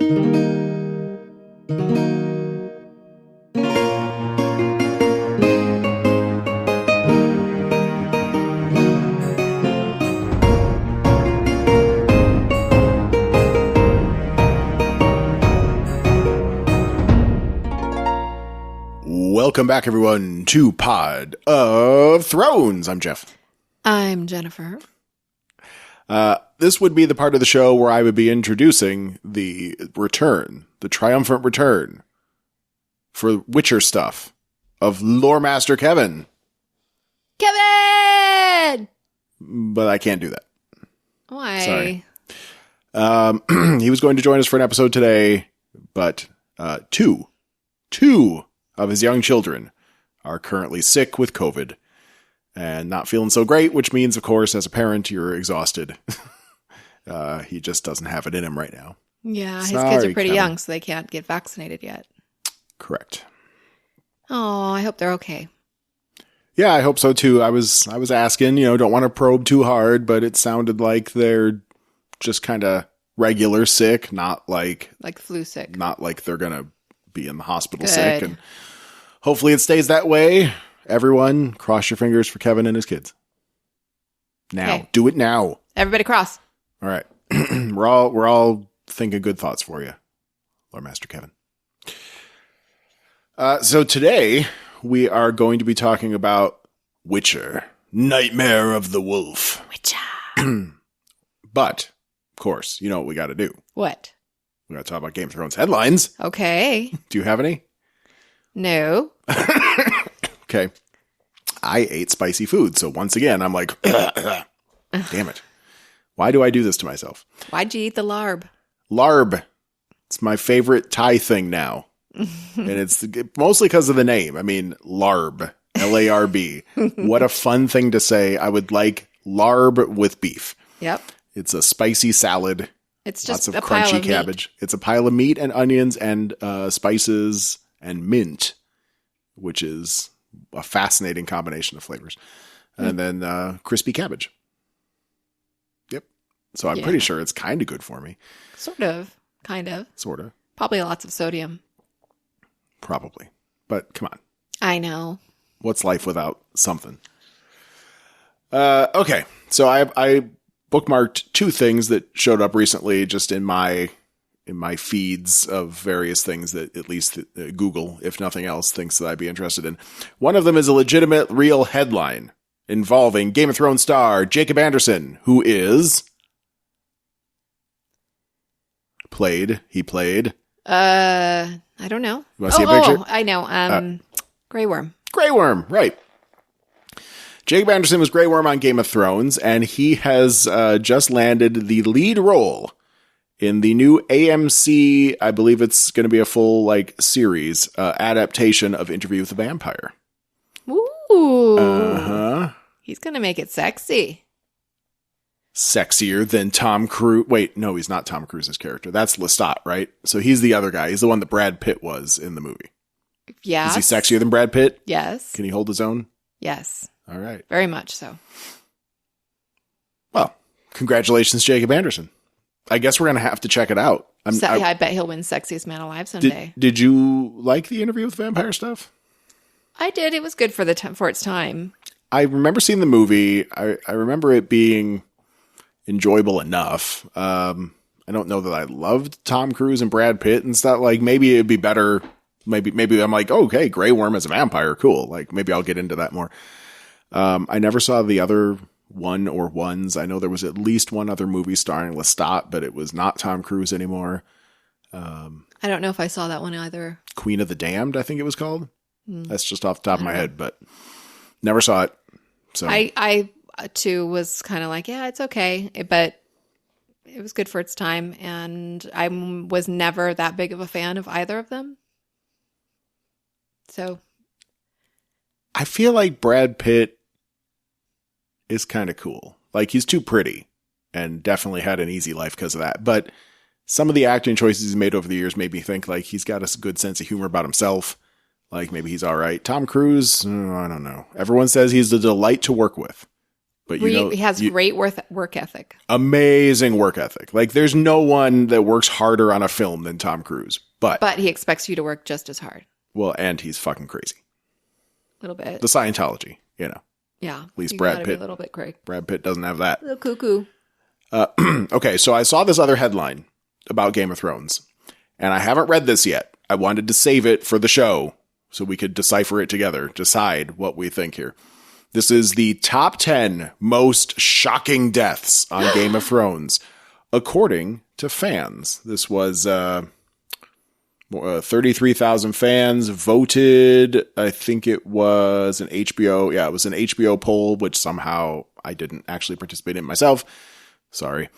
Welcome back, everyone, to Pod of Thrones. I'm Jeff. I'm Jennifer. This would be the part of the show where I would be introducing the return, the triumphant return for Witcher stuff of Lore Master Kevin. Kevin! But I can't do that. Why? Sorry. He was going to join us for an episode today, but two of his young children are currently sick with COVID and not feeling so great, which means, of course, as a parent, you're exhausted. He just doesn't have it in him right now. Yeah, his Sorry, kids are pretty Kevin. young, so they can't get vaccinated yet. Correct. Oh, I hope they're okay. Yeah, I hope so too. I was asking, don't want to probe too hard, but it sounded like they're just kind of regular sick, not like flu sick. Not like they're going to be in the hospital Good. sick, and hopefully it stays that way. Everyone, cross your fingers for Kevin and his kids. Now, Okay. Do it now. Everybody cross. All right, we're all thinking good thoughts for you, Lord Master Kevin. So today we are going to be talking about Witcher, Nightmare of the Wolf. Witcher. But of course, you know what we got to do. What? We got to talk about Game of Thrones headlines. Okay. Do you have any? No. Okay. I ate spicy food, so once again, I'm like, damn it. Why do I do this to myself? Why'd you eat the larb? Larb. It's my favorite Thai thing now. And it's mostly because of the name. I mean, larb. L-A-R-B. What a fun thing to say. I would like larb with beef. Yep. It's a spicy salad. It's just lots of a pile crunchy of cabbage. meat. It's a pile of meat and onions and spices and mint, which is a fascinating combination of flavors. And then crispy cabbage. Yep. So I'm pretty sure it's kind of good for me. Sort of. Kind of. Sort of. Probably lots of sodium. Probably. But come on. I know. What's life without something? Okay. So I bookmarked two things that showed up recently just in my feeds of various things that at least Google, if nothing else, thinks that I'd be interested in. One of them is a legitimate, real headline involving Game of Thrones star Jacob Anderson, who is He played. I don't know. You want to see a picture? Oh, I know. Grey Worm. Grey Worm, right. Jacob Anderson was Grey Worm on Game of Thrones, and he has just landed the lead role in the new AMC, I believe it's going to be a full series, adaptation of Interview with the Vampire. Ooh. Uh-huh. He's going to make it sexy. Sexier than Tom Cruise. Wait, no, he's not Tom Cruise's character. That's Lestat, right? So he's the other guy. He's the one that Brad Pitt was in the movie. Yeah. Is he sexier than Brad Pitt? Yes. Can he hold his own? Yes. All right. Very much so. Well, congratulations, Jacob Anderson. I guess we're going to have to check it out. I bet he'll win Sexiest Man Alive someday. Did you like the Interview with Vampire stuff? I did. It was good for for its time. I remember seeing the movie. I remember it being enjoyable enough. I don't know that I loved Tom Cruise and Brad Pitt and stuff. Maybe it'd be better. Maybe I'm like, oh, okay, Grey Worm as a vampire. Cool. Maybe I'll get into that more. I never saw the other one or ones. I know there was at least one other movie starring Lestat, but it was not Tom Cruise anymore. I don't know if I saw that one either. Queen of the Damned, I think it was called. That's just off the top of my head, but never saw it. So I too was kind of like, yeah, it's okay, but it was good for its time, and I was never that big of a fan of either of them. So I feel like Brad Pitt is kind of cool. He's too pretty and definitely had an easy life because of that. But some of the acting choices he's made over the years made me think he's got a good sense of humor about himself. Maybe he's all right. Tom Cruise, I don't know. Everyone says he's a delight to work with. But he has great work ethic. Amazing work ethic. Like, there's no one that works harder on a film than Tom Cruise. But he expects you to work just as hard. Well, and he's fucking crazy. A little bit. The Scientology, you know. Yeah. At least Brad Pitt. A little bit crazy. Brad Pitt doesn't have that. A little cuckoo. Okay, so I saw this other headline about Game of Thrones, and I haven't read this yet. I wanted to save it for the show so we could decipher it together, decide what we think here. This is the top 10 most shocking deaths on Game of Thrones, according to fans. This was 33,000 fans voted. I think it was an HBO. Yeah, it was an HBO poll, which somehow I didn't actually participate in myself. Sorry.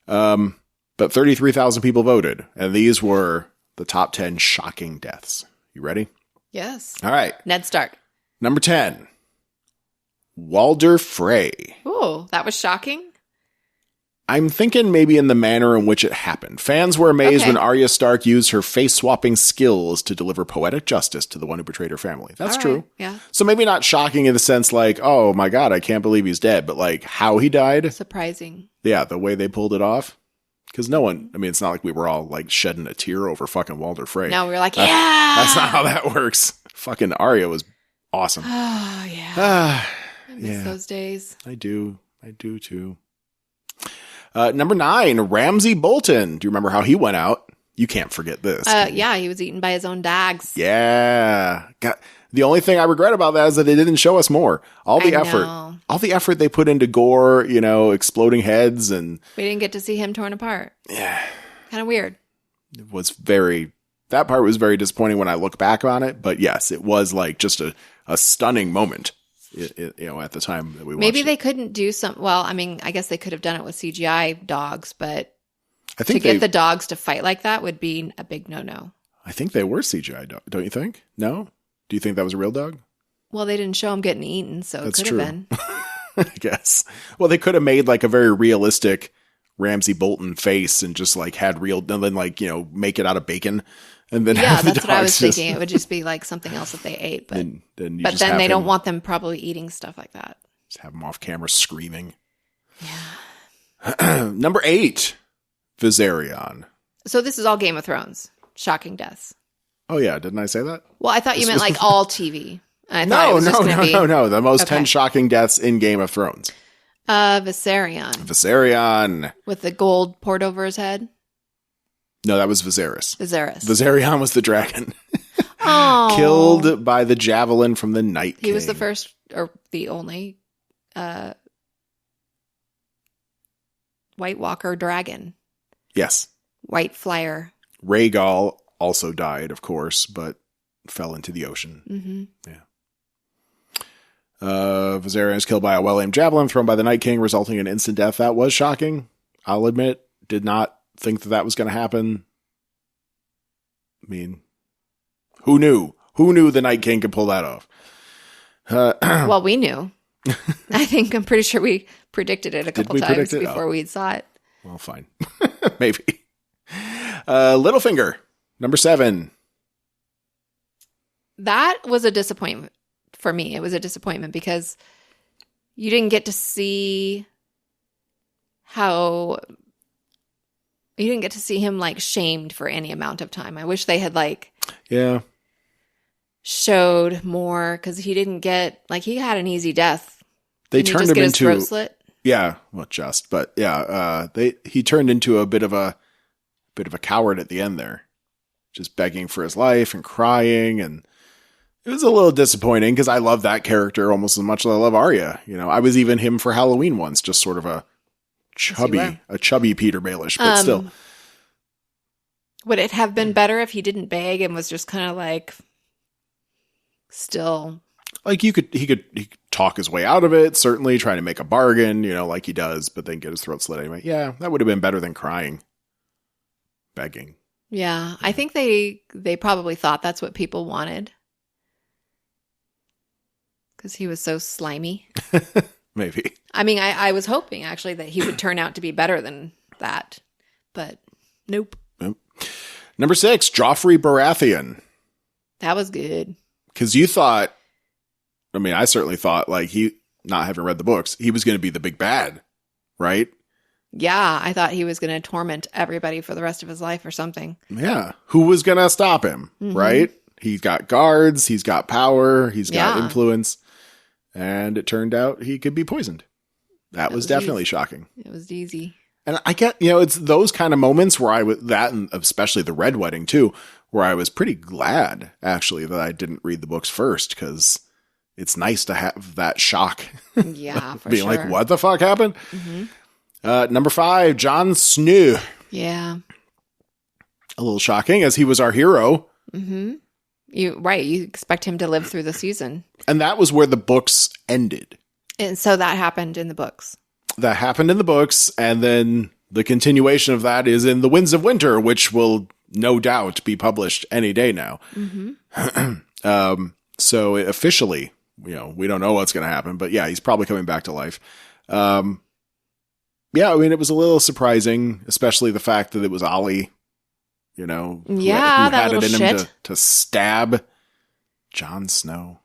But 33,000 people voted, and these were the top 10 shocking deaths. You ready? Yes. All right. Ned Stark. Number 10. Walder Frey. Oh, that was shocking. I'm thinking maybe in the manner in which it happened. Fans were amazed when Arya Stark used her face-swapping skills to deliver poetic justice to the one who betrayed her family. That's true. Yeah. So maybe not shocking in the sense like, oh my God, I can't believe he's dead, but like how he died. Surprising. Yeah, the way they pulled it off. Because no one, I mean, it's not like we were all like shedding a tear over fucking Walder Frey. No, we were like, yeah. That's not how that works. Fucking Arya was awesome. Oh, yeah. I miss those days. I do too. Number 9, Ramsay Bolton. Do you remember how he went out? You can't forget this. Yeah, he was eaten by his own dogs. Yeah. God, the only thing I regret about that is that they didn't show us more. All the effort they put into gore, you know, exploding heads, and we didn't get to see him torn apart. Yeah. Kind of weird. That part was very disappointing when I look back on it, but yes, it was like just a stunning moment. You know, at the time that we watched Maybe they couldn't do some. Well, I mean, I guess they could have done it with CGI dogs, but I think to get the dogs to fight like that would be a big no-no. I think they were CGI dogs, don't you think? No? Do you think that was a real dog? Well, they didn't show them getting eaten, so That's it could have been. I guess. Well, they could have made like a very realistic Ramsay Bolton face and just like had real, and then like, you know, make it out of bacon. And then that's what I was thinking. It would just be like something else that they ate, but then they don't want them probably eating stuff like that. Just have them off camera screaming. Yeah. Number 8, Visarion. So this is all Game of Thrones. Shocking deaths. Oh yeah, didn't I say that? Well, I thought you meant like all TV. No. The most 10 shocking deaths in Game of Thrones. Visarion. With the gold poured over his head. No, that was Viserys. Viserys. Visarion was the dragon. Oh. Killed by the javelin from the Night King. He was the first, or the only, White Walker dragon. Yes. White Flyer. Rhaegal also died, of course, but fell into the ocean. Mm-hmm. Yeah. Visarion is killed by a well-aimed javelin thrown by the Night King, resulting in instant death. That was shocking. I'll admit, did not think that was going to happen. I mean, who knew? Who knew the Night King could pull that off? Well, we knew. I'm pretty sure we predicted it a couple times before we saw it. Well, fine. Maybe. Littlefinger, number 7. That was a disappointment for me. It was a disappointment because you didn't get to see him like shamed for any amount of time. I wish they had showed more, because he didn't get, like, he had an easy death. They turned him into his throat slit. Yeah, well, he turned into a bit of a coward at the end there, just begging for his life and crying, and it was a little disappointing because I love that character almost as much as I love Arya. You know, I was even him for Halloween once, just sort of a chubby Peter Baelish, but still. Would it have been better if he didn't beg and was just kind of like still like he could talk his way out of it, certainly trying to make a bargain, you know, like he does, but then get his throat slit anyway. Yeah, that would have been better than crying, begging. Yeah, I think they probably thought that's what people wanted because he was so slimy. Maybe. I mean, I was hoping actually that he would turn out to be better than that, but nope. Number 6, Joffrey Baratheon. That was good. Because you thought, I mean, I certainly thought like not having read the books, he was going to be the big bad, right? Yeah, I thought he was going to torment everybody for the rest of his life or something. Yeah. Who was going to stop him, right? He's got guards, he's got power, he's got influence, and it turned out he could be poisoned. That was definitely shocking. It was easy. And I get, it's those kind of moments where I was, that and especially the Red Wedding too, where I was pretty glad actually that I didn't read the books first, because it's nice to have that shock. Yeah, for being sure. like, what the fuck happened? Number 5, Jon Snow. Yeah. A little shocking, as he was our hero. You expect him to live through the season. And that was where the books ended. And so that happened in the books. That happened in the books, and then the continuation of that is in The Winds of Winter, which will no doubt be published any day now. So officially, we don't know what's going to happen, but yeah, he's probably coming back to life. Yeah, I mean, it was a little surprising, especially the fact that it was Ollie, who that had little it in shit. him to stab Jon Snow.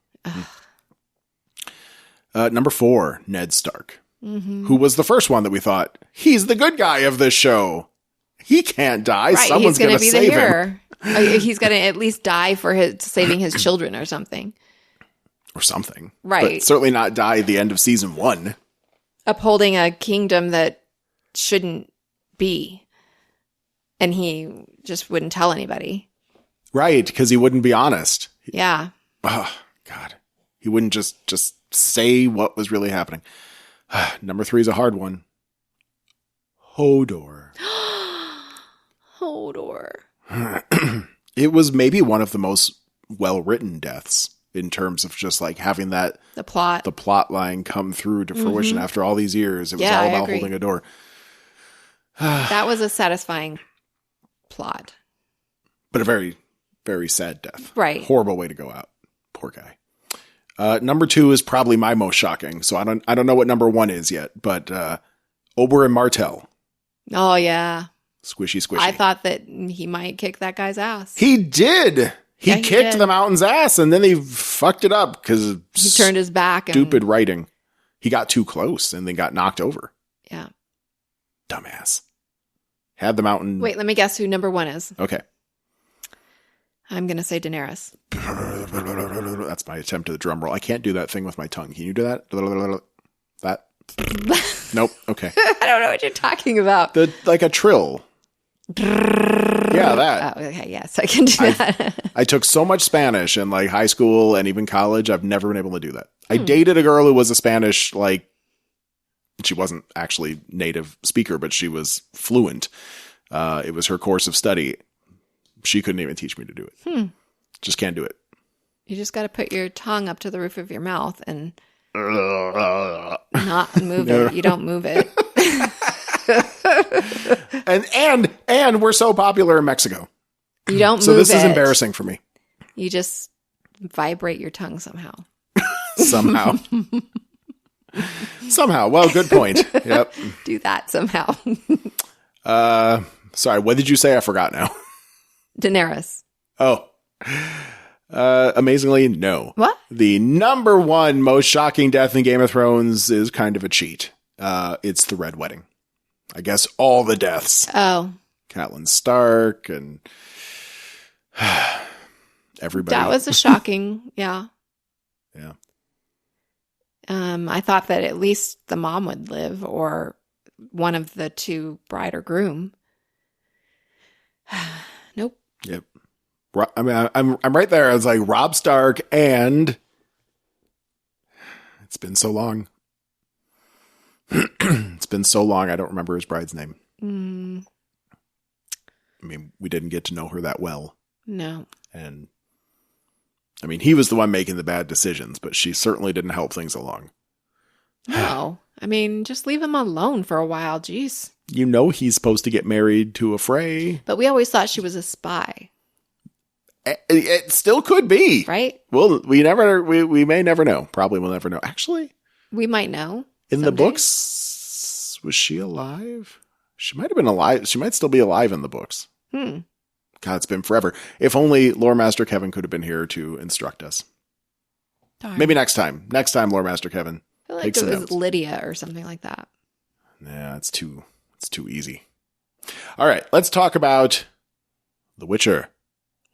Number 4, Ned Stark, who was the first one that we thought, he's the good guy of this show. He can't die. Right, Someone's he's going to be the save hero. him. He's going to at least die for saving his children or something. Or something. Right. But certainly not die at the end of season 1. Upholding a kingdom that shouldn't be. And he just wouldn't tell anybody. Right, because he wouldn't be honest. Yeah. Oh, God. He wouldn't just say what was really happening. Number 3 is a hard one. Hodor. Hodor. It was maybe one of the most well-written deaths in terms of just like having that The plot line come through to fruition after all these years. It was Yeah, all I about agree. holding a door. That was a satisfying plot. But a very, very sad death. Right. Horrible way to go out. Poor guy. Number 2 is probably my most shocking. So I don't know what number 1 is yet, but Oberyn Martell. Oh, yeah. Squishy. I thought that he might kick that guy's ass. He did. He kicked did. the mountain's ass, and then he fucked it up because He turned his back. stupid writing. He got too close and then got knocked over. Yeah. Dumbass. Had the mountain. Wait, let me guess who number 1 is. Okay. I'm going to say Daenerys. That's my attempt to the drum roll. I can't do that thing with my tongue. Can you do that? That? Nope. Okay. I don't know what you're talking about. Like a trill. Yeah, that. Oh, okay. Yes, I can do that. I took so much Spanish in like high school and even college. I've never been able to do that. I dated a girl who was a Spanish, she wasn't actually native speaker, but she was fluent. It was her course of study. She couldn't even teach me to do it. Just can't do it. You just got to put your tongue up to the roof of your mouth and not move it. You don't move it. and we're so popular in Mexico. You don't So move this it. is embarrassing for me. You just vibrate your tongue somehow. Somehow. Well, good point. Yep. Do that somehow. Sorry, what did you say? I forgot now. Daenerys. Oh. Amazingly, no. What? The number 1 most shocking death in Game of Thrones is kind of a cheat. It's the Red Wedding. I guess all the deaths. Oh. Catelyn Stark and everybody. That was a shocking, yeah. Yeah. I thought that at least the mom would live, or one of the 2, bride or groom. Nope. Yep. I mean, I'm right there. I was like Robb Stark, and it's been so long. It's been so long. I don't remember his bride's name. I mean, we didn't get to know her that well. No. And I mean, he was the one making the bad decisions, but she certainly didn't help things along. No. I mean, just leave him alone for a while. Jeez. He's supposed to get married to a Frey. But we always thought she was a spy. It still could be. Right? Well, we may never know. Probably we'll never know. Actually, We might know. in the someday. books, was she alive? She might have been alive. She might still be alive in the books. God, it's been forever. If only Lore Master Kevin could have been here to instruct us. Darn. Maybe next time. Next time, Lore Master Kevin. feel like it was Lydia or something like that. Yeah, it's too easy. All right, let's talk about The Witcher.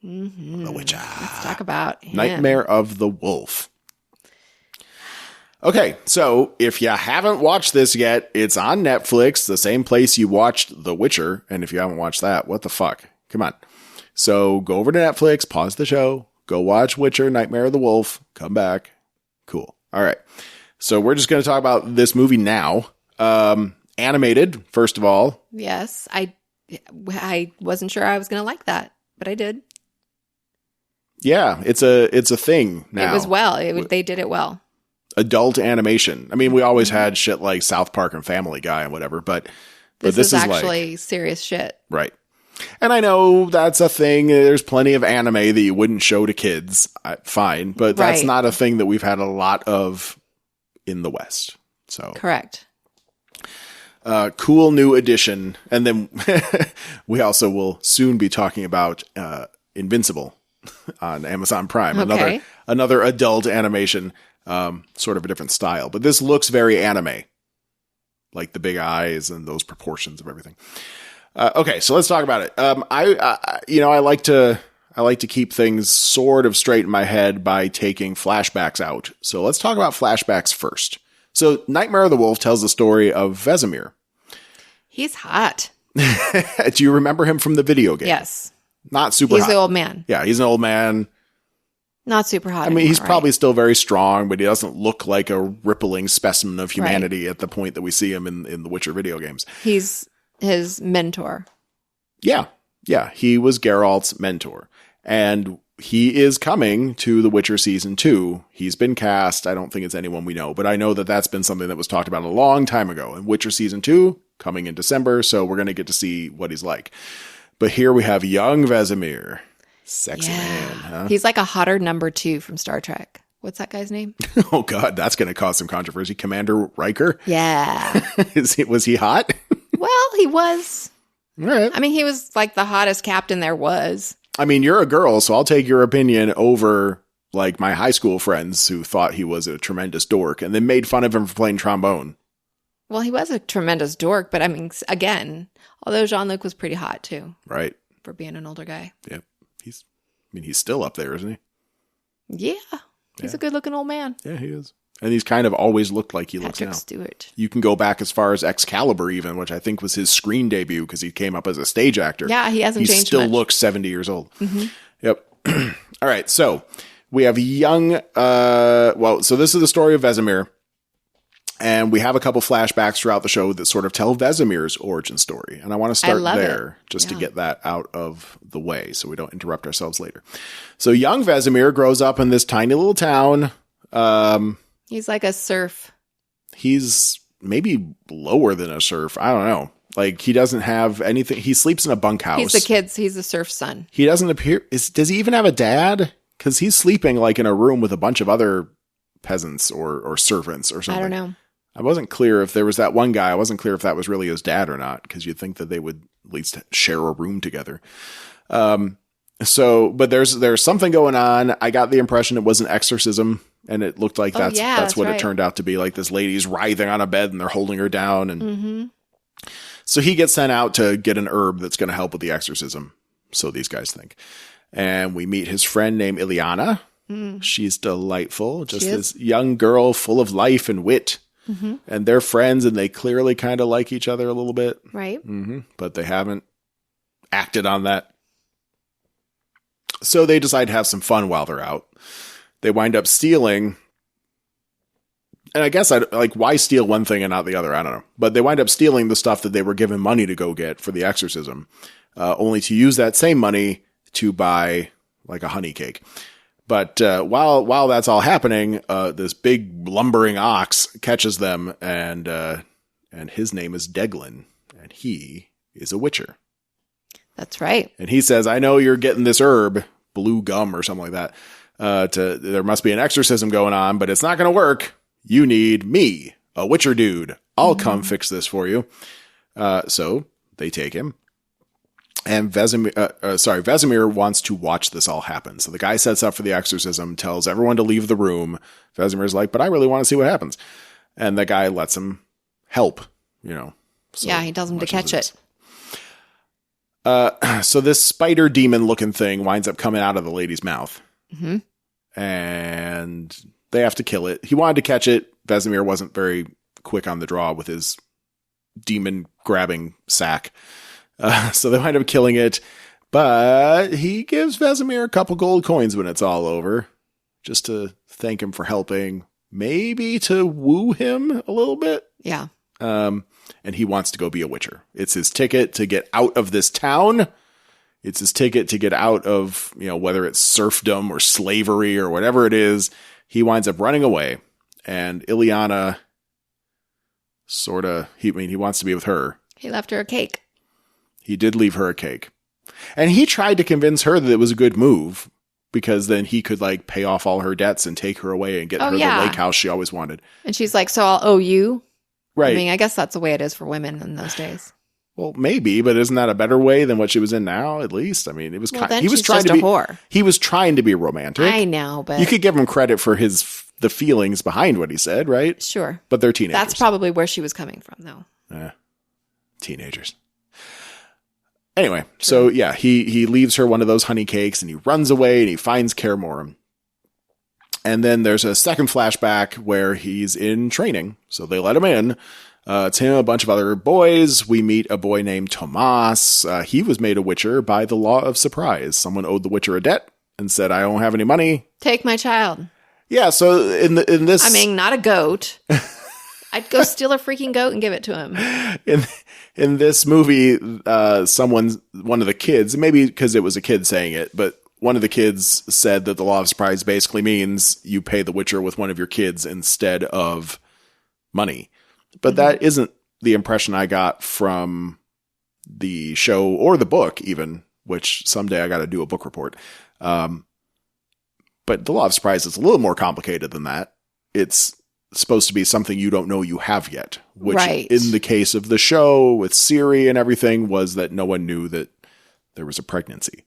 Mm-hmm. The Witcher. Let's talk about him. Nightmare of the Wolf. Okay, so if you haven't watched this yet, it's on Netflix, the same place you watched The Witcher. And if you haven't watched that, what the fuck? Come on. So go over to Netflix, pause the show, go watch Witcher, Nightmare of the Wolf, come back. Cool. All right. So we're just going to talk about this movie now. Animated, first of all. Yes, I wasn't sure I was going to like that, but I did. Yeah, it's a thing now. It was they did it well. Adult animation. I mean, we always had shit like South Park and Family Guy and whatever, but this is actually like, serious shit. Right. And I know that's a thing. There's plenty of anime that you wouldn't show to kids. Fine. But that's not a thing that we've had a lot of in the West. So correct. Cool new addition. And then we also will soon be talking about Invincible on Amazon Prime. Okay. Another adult animation, sort of a different style. But this looks very anime. Like the big eyes and those proportions of everything. Okay, so let's talk about it. I like to keep things sort of straight in my head by taking flashbacks out. So let's talk about flashbacks first. So Nightmare of the Wolf tells the story of Vesemir. He's hot. Do you remember him from the video game? Yes. Not super hot. He's the old man. Yeah, he's an old man. Not super hot. I mean, he's probably still very strong, but he doesn't look like a rippling specimen of humanity at the point that we see him in the Witcher video games. He's his mentor. Yeah. Yeah. He was Geralt's mentor. And he is coming to The Witcher Season 2. He's been cast. I don't think it's anyone we know, but I know that that's been something that was talked about a long time ago. And Witcher Season 2 coming in December, so we're going to get to see what he's like. But here we have young Vesemir. Sexy man, huh? He's like a hotter number 2 from Star Trek. What's that guy's name? Oh, God, that's going to cause some controversy. Commander Riker? Yeah. Was he hot? Well, he was. All right. I mean, he was like the hottest captain there was. I mean, you're a girl, so I'll take your opinion over like my high school friends who thought he was a tremendous dork and then made fun of him for playing trombone. Well, he was a tremendous dork, but I mean, again, although Jean-Luc was pretty hot too. Right. For being an older guy. Yep. He's still up there, isn't he? Yeah. He's a good looking old man. Yeah, he is. And he's kind of always looked like he looks now. Patrick Stewart. You can go back as far as Excalibur even, which I think was his screen debut because he came up as a stage actor. Yeah, he hasn't changed He still much. looks 70 years old. Mm-hmm. Yep. All right, so we have young... so this is the story of Vesemir. And we have a couple flashbacks throughout the show that sort of tell Vesemir's origin story. And I want to start there just to get that out of the way so we don't interrupt ourselves later. So young Vesemir grows up in this tiny little town. He's like a serf. He's maybe lower than a serf. I don't know. Like he doesn't have anything. He sleeps in a bunkhouse. He's the serf's son. He doesn't appear. Does he even have a dad? Because he's sleeping like in a room with a bunch of other peasants or servants or something. I don't know. I wasn't clear if there was that one guy. I wasn't clear if that was really his dad or not, because you'd think that they would at least share a room together. But there's something going on. I got the impression it was an exorcism, and it looked like that's what it turned out to be. Like this lady's writhing on a bed, and they're holding her down, and so he gets sent out to get an herb that's going to help with the exorcism. So these guys think, and we meet his friend named Ileana. She's delightful, just this young girl full of life and wit. Mm-hmm. And they're friends, and they clearly kind of like each other a little bit. Right. Mm-hmm. But they haven't acted on that. So they decide to have some fun while they're out. They wind up stealing. And I guess why steal one thing and not the other? I don't know. But they wind up stealing the stuff that they were given money to go get for the exorcism, only to use that same money to buy like a honey cake. But while that's all happening, this big lumbering ox catches them, and his name is Deglin, and he is a witcher. That's right. And he says, "I know you're getting this herb, blue gum or something like that. There must be an exorcism going on, but it's not going to work. You need me, a witcher dude. I'll come fix this for you." So they take him. And Vesemir wants to watch this all happen. So the guy sets up for the exorcism, tells everyone to leave the room. Vesemir's like, but I really want to see what happens. And the guy lets him help, So yeah, he tells him to catch it. So this spider demon looking thing winds up coming out of the lady's mouth. Mm-hmm. And they have to kill it. He wanted to catch it. Vesemir wasn't very quick on the draw with his demon grabbing sack. So they wind up killing it. But he gives Vesemir a couple gold coins when it's all over, just to thank him for helping. Maybe to woo him a little bit. Yeah. And he wants to go be a witcher. It's his ticket to get out of this town. It's his ticket to get out of, whether it's serfdom or slavery or whatever it is. He winds up running away. And Ileana he wants to be with her. He left her a cake. He did leave her a cake. And he tried to convince her that it was a good move, because then he could pay off all her debts and take her away and get her the lake house she always wanted. And she's like, so I'll owe you? Right. I mean, I guess that's the way it is for women in those days. Well, maybe, but isn't that a better way than what she was in now? At least, I mean, it was he was trying to be a whore. He was trying to be romantic. I know, but you could give him credit for the feelings behind what he said, right? Sure, but they're teenagers. That's probably where she was coming from, though. Teenagers. Anyway, so yeah, he leaves her one of those honey cakes and he runs away and he finds Kaer Morhen. And then there's a second flashback where he's in training, so they let him in. It's him, a bunch of other boys. We meet a boy named Tomas. He was made a witcher by the law of surprise. Someone owed the witcher a debt and said, I don't have any money. Take my child. Yeah, so in this... I mean, not a goat. I'd go steal a freaking goat and give it to him. In this movie, one of the kids, maybe because it was a kid saying it, but one of the kids said that the law of surprise basically means you pay the witcher with one of your kids instead of money. But that isn't the impression I got from the show or the book even, which someday I got to do a book report. But the law of surprise is a little more complicated than that. It's supposed to be something you don't know you have yet, which in the case of the show with Ciri and everything was that no one knew that there was a pregnancy.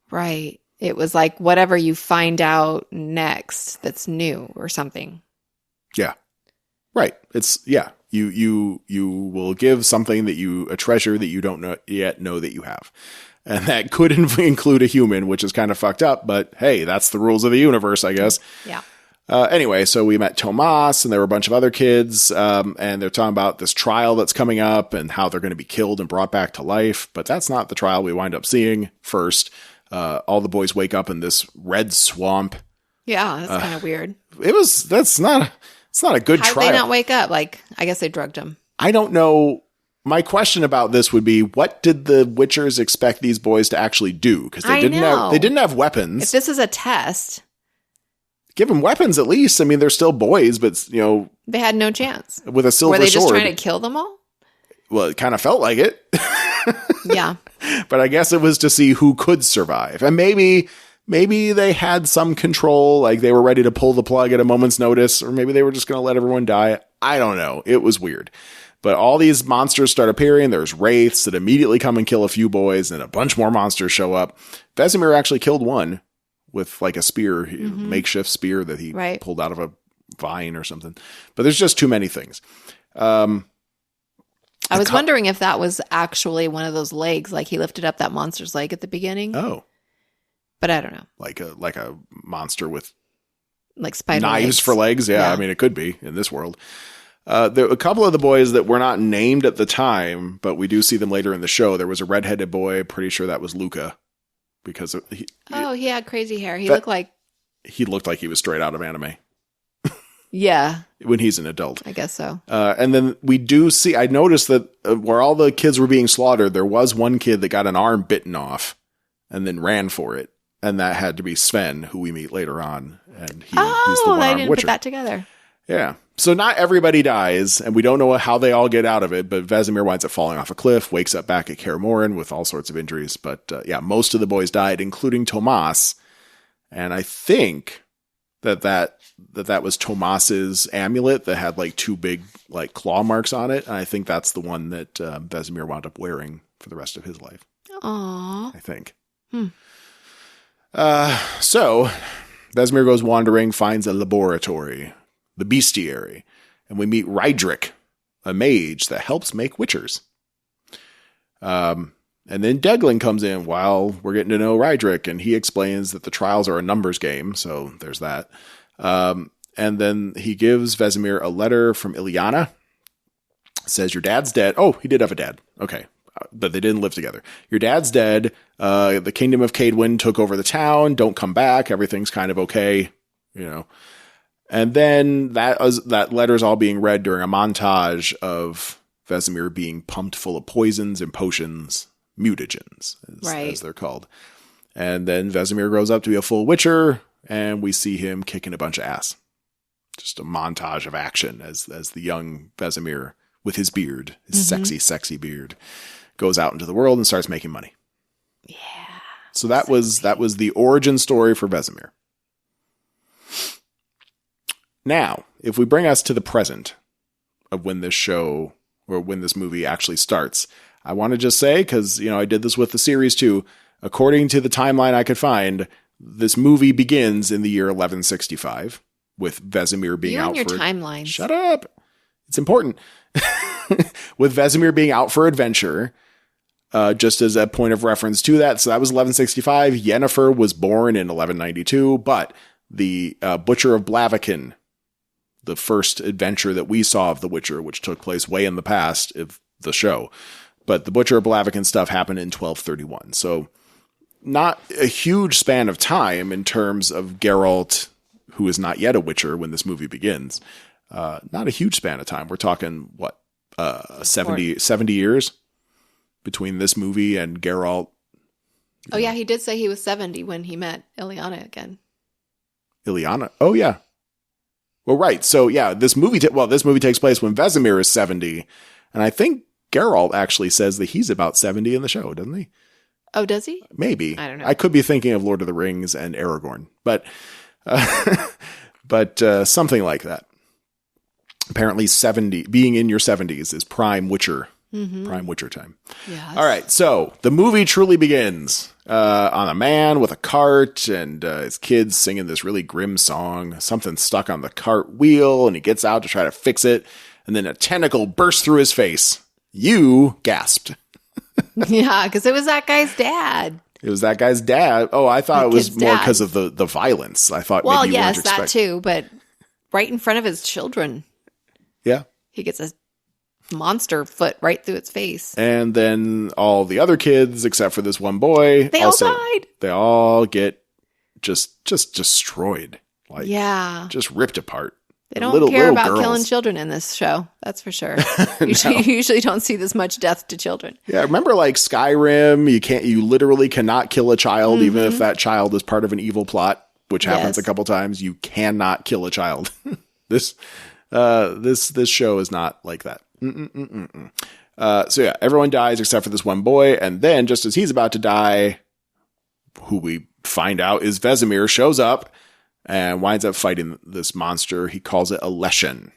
Right. It was like whatever you find out next that's new or something. Yeah. Right. It's you will give something a treasure that you don't yet know that you have. And that could include a human, which is kind of fucked up, but hey, that's the rules of the universe, I guess. Yeah. Anyway, so we met Tomas and there were a bunch of other kids, and they're talking about this trial that's coming up and how they're going to be killed and brought back to life. But that's not the trial we wind up seeing first. All the boys wake up in this red swamp. Yeah, that's kind of weird. It's not a good trial. How did they not wake up? I guess they drugged him. I don't know. My question about this would be, what did the Witchers expect these boys to actually do? Because they didn't have weapons. If this is a test, give them weapons at least. I mean, they're still boys, but they had no chance with a silver sword. Were they just trying to kill them all? Well, it kind of felt like it. Yeah, but I guess it was to see who could survive, and maybe they had some control, like they were ready to pull the plug at a moment's notice, or maybe they were just going to let everyone die. I don't know. It was weird. But all these monsters start appearing. There's wraiths that immediately come and kill a few boys, and a bunch more monsters show up. Vesemir actually killed one with a spear, makeshift spear that he pulled out of a vine or something. But there's just too many things. I was wondering if that was actually one of those legs, like he lifted up that monster's leg at the beginning. Oh. But I don't know. Like a monster with spider knives legs. For legs. Yeah, I mean, it could be in this world. There a couple of the boys that were not named at the time, but we do see them later in the show. There was a redheaded boy. Pretty sure that was Luca, because he had crazy hair. He looked like he was straight out of anime. Yeah, when he's an adult, I guess so. And then we do see. I noticed that where all the kids were being slaughtered, there was one kid that got an arm bitten off, and then ran for it, and that had to be Sven, who we meet later on, and he's the one-armed I didn't Witcher. put that together. Yeah. So not everybody dies, and we don't know how they all get out of it, but Vesemir winds up falling off a cliff, wakes up back at Kaer Morhen with all sorts of injuries. But most of the boys died, including Tomas. And I think that was Tomas's amulet that had two big claw marks on it. And I think that's the one that Vesemir wound up wearing for the rest of his life. Aww. I think. So Vesemir goes wandering, finds a laboratory, the bestiary, and we meet Rydrick, a mage that helps make witchers. And then Deglin comes in while we're getting to know Rydrick, and he explains that the trials are a numbers game, so there's that. And then he gives Vesemir a letter from Ilyana. Says, your dad's dead. Oh, he did have a dad. Okay. But they didn't live together. Your dad's dead. The kingdom of Caedwyn took over the town. Don't come back. Everything's kind of okay. And then that letter's all being read during a montage of Vesemir being pumped full of poisons and potions, mutagens, as they're called. And then Vesemir grows up to be a full witcher, and we see him kicking a bunch of ass. Just a montage of action as the young Vesemir with his beard, his sexy, sexy beard, goes out into the world and starts making money. Yeah. So that was the origin story for Vesemir. Now, if we bring us to the present of when this show or when this movie actually starts, I want to just say, because, I did this with the series too, according to the timeline I could find, this movie begins in the year 1165 with Vesemir being out for... You and your timelines. Shut up. It's important. With Vesemir being out for adventure, just as a point of reference to that. So that was 1165. Yennefer was born in 1192, but the Butcher of Blaviken, the first adventure that we saw of The Witcher, which took place way in the past of the show. But the Butcher of Blaviken stuff happened in 1231. So not a huge span of time in terms of Geralt, who is not yet a Witcher when this movie begins. Not a huge span of time. We're talking, 70 years between this movie and Geralt. Oh, yeah. He did say he was 70 when he met Ilyana again. Ilyana? Oh, yeah. Well, right. So, yeah, this movie takes place when Vesemir is 70. And I think Geralt actually says that he's about 70 in the show, doesn't he? Oh, does he? Maybe. I don't know. I could be thinking of Lord of the Rings and Aragorn, but something like that. Apparently 70, being in your 70s is prime Witcher time. Yes. All right. So the movie truly begins on a man with a cart and his kids singing this really grim song. Something stuck on the cart wheel and he gets out to try to fix it. And then a tentacle bursts through his face. You gasped. Yeah, because it was that guy's dad. It was that guy's dad. Oh, I thought it was more because of the violence. I thought maybe you weren't expecting. That too, but right in front of his children. Yeah. He gets a monster foot right through its face. And then all the other kids, except for this one boy, all died. They all get just destroyed. Just ripped apart. They don't care about killing children in this show. That's for sure. You usually don't see this much death to children. Yeah, remember like Skyrim, you literally cannot kill a child, even if that child is part of an evil plot, which happens a couple times. You cannot kill a child. This show is not like that. So yeah, everyone dies except for this one boy, and then just as he's about to die, who we find out is Vesemir, shows up and winds up fighting this monster. He calls it a Leshen.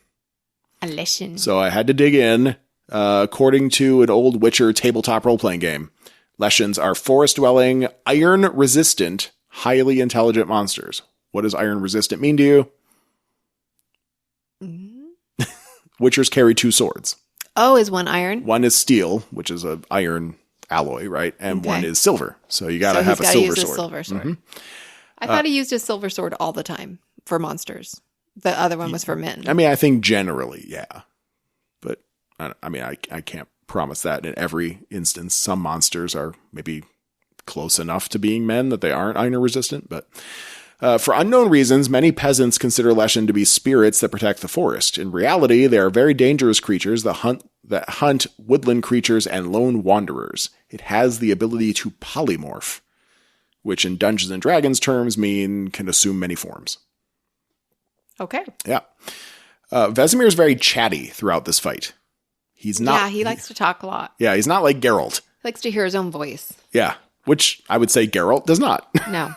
A Leshen. So I had to dig in. According to an old Witcher tabletop role-playing game, Leshens are forest-dwelling, iron-resistant, highly intelligent monsters. What does iron-resistant mean to you? Witchers carry 2 swords. Oh, is one iron? One is steel, which is an iron alloy, right? And one is silver. So you got to have a silver sword. Silver sword. I thought he used his silver sword all the time for monsters. The other one was for men. I mean, I think generally, yeah. But I can't promise that in every instance. Some monsters are maybe close enough to being men that they aren't iron resistant, but for unknown reasons, many peasants consider Leshen to be spirits that protect the forest. In reality, they are very dangerous creatures that hunt woodland creatures and lone wanderers. It has the ability to polymorph, which in Dungeons and Dragons terms can assume many forms. Okay. Yeah. Vesemir is very chatty throughout this fight. He's not. Yeah, he likes to talk a lot. Yeah, he's not like Geralt. He likes to hear his own voice. Yeah. Which I would say Geralt does not. No.